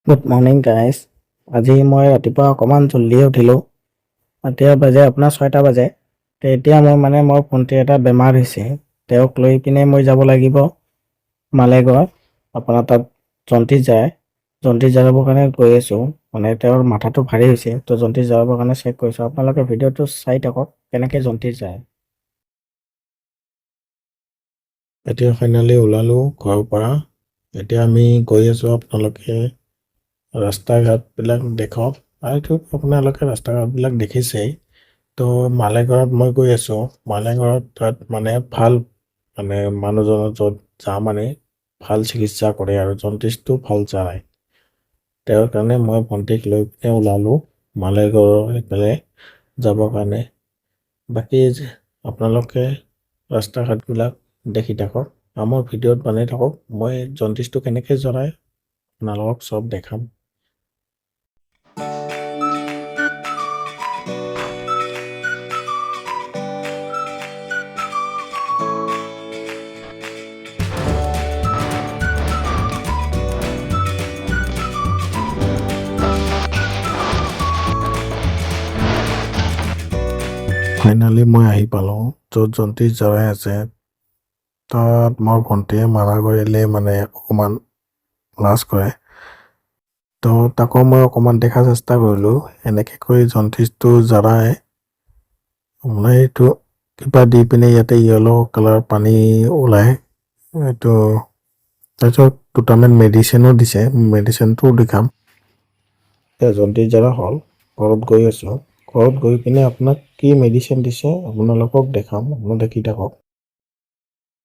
Good morning guys. আজি মই ৰাতিপুৱা অকণমান জল্দিয়ে উঠিলোঁ। এতিয়া বাজে আপোনাৰ 6টা বাজে। এতিয়া মোৰ ভণ্টিৰ এটা বেমাৰ হৈছে, তেওঁক লৈ পিনে মই যাব লাগিব মালেগাঁও। আপোনাৰ তাত জণ্ডিছ যায়, জণ্ডিছ জাৰিবৰ কাৰণে গৈ আছোঁ। তেওঁৰ মাথাটো ভাৰী হৈছে, তো জণ্ডিছ জাৰিবৰ কাৰণে চেক কৰিছোঁ। আপোনালোকে ভিডিঅ'টো চাই থাকক কেনেকৈ জণ্ডিছ যায়। এতিয়া ফাইনেলি ওলালোঁ ঘৰৰ পৰা। এতিয়া আমি গৈ আছোঁ। আপোনালোকে ৰাস্তা ঘাটবিলাক দেখক, আৰু আপোনালোকে ৰাস্তা ঘাটবিলাক দেখিছেই। তো মালেগাঁৱত মই গৈ আছোঁ। মালেগাঁৱত তাত ভাল মানুহজনৰ য'ত ভাল চিকিৎসা কৰে আৰু জণ্ডিছটো ভাল যায়। তেওঁৰ কাৰণে মই ভণ্টিক লৈ পিনে ওলালোঁ মালেগাঁৱৰ সেইফালে যাবৰ কাৰণে। বাকী আপোনালোকে ৰাস্তা ঘাটবিলাক দেখি থাকক, মোৰ ভিডিঅ'ত বনাই থাকক। মই জণ্ডিছটো কেনেকৈ জৰাই আপোনালোকক চব দেখাম। ফাইনেলি মই আহি পালোঁ য'ত জণ্ডিছ জৰাই আছে। তাত মোৰ ভণ্টিয়ে মানা কৰিলে অকণমান লাজ কৰে। তো তাকো মই অকণমান দেখা চেষ্টা কৰিলোঁ। এনেকৈ কৰি জণ্ডিছটো জৰাই এইটো কিবা দি পিনে ইয়াতে য়েল্ল' কালাৰ পানী ওলায়। এইটো তাৰপিছত দুটামান মেডিচিনো দিছে, মেডিচিনটোও দেখাম। এতিয়া জণ্ডিছ জৰা হ'ল, ঘৰত গৈ আছোঁ। ঘৰত গৈ পিনে আপোনাক কি মেডিচিন দিছে আপোনালোকক দেখাম, আপোনালোকে দেখি থাকক।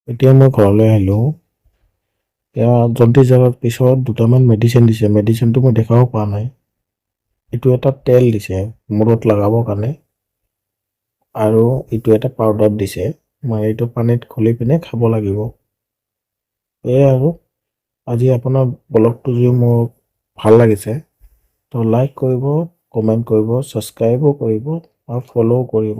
এতিয়া মই ঘৰলৈ আহিলোঁ। জণ্ডিছ জৰাৰ পিছত দুটামান মেডিচিন দিছে, মেডিচিনটো মই দেখাব পৰা নাই। এইটো এটা তেল দিছে মূৰত লগাবৰ কাৰণে, আৰু এইটো এটা পাউডাৰ দিছে। মই এইটো পানীত ঘুলি পিনে খাব লাগিব। এয়াই আৰু আজি আপোনাৰ ব্লগটো যদি মোৰ ভাল লাগিছে তো লাইক কৰিব, কমেণ্ট কৰিব, ছাবস্ক্ৰাইবো কৰিব আৰু ফ'ল' কৰিব।